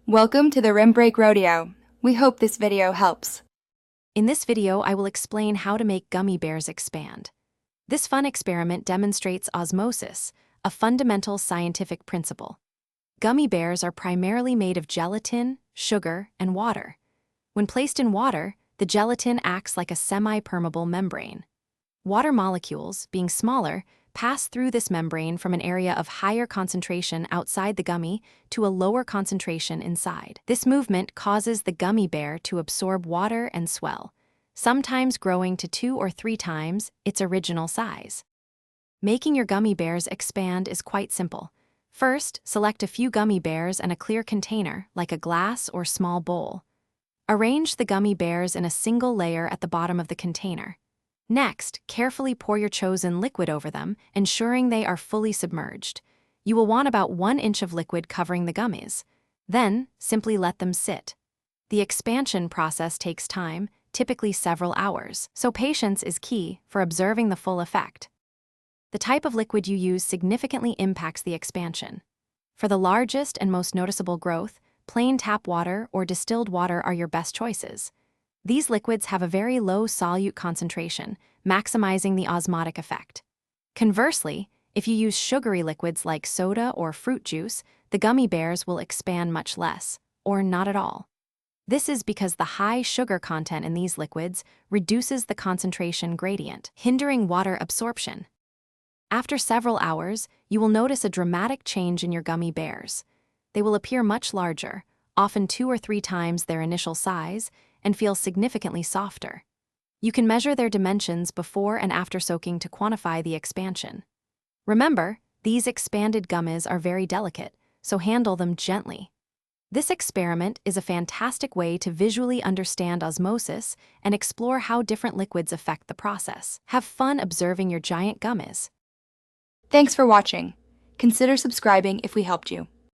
Welcome to the Rim Break Rodeo. We hope this video helps. In this video, I will explain how to make gummy bears expand. This fun experiment demonstrates osmosis, a fundamental scientific principle. Gummy bears are primarily made of gelatin, sugar, and water. When placed in water, the gelatin acts like a semi-permeable membrane. Water molecules, being smaller, pass through this membrane from an area of higher concentration outside the gummy to a lower concentration inside. This movement causes the gummy bear to absorb water and swell, sometimes growing to 2 or 3 times its original size. Making your gummy bears expand is quite simple. First, select a few gummy bears and a clear container, like a glass or small bowl. Arrange the gummy bears in a single layer at the bottom of the container. Next, carefully pour your chosen liquid over them, ensuring they are fully submerged. You will want about 1 inch of liquid covering the gummies. Then, simply let them sit. The expansion process takes time, typically several hours, so patience is key for observing the full effect. The type of liquid you use significantly impacts the expansion. For the largest and most noticeable growth, plain tap water or distilled water are your best choices. These liquids have a very low solute concentration, maximizing the osmotic effect. Conversely, if you use sugary liquids like soda or fruit juice, the gummy bears will expand much less, or not at all. This is because the high sugar content in these liquids reduces the concentration gradient, hindering water absorption. After several hours, you will notice a dramatic change in your gummy bears. They will appear much larger, often 2 or 3 times their initial size, and feel significantly softer. You can measure their dimensions before and after soaking to quantify the expansion. Remember, these expanded gummies are very delicate, so handle them gently. This experiment is a fantastic way to visually understand osmosis and explore how different liquids affect the process. Have fun observing your giant gummies. Thanks for watching. Consider subscribing if we helped you.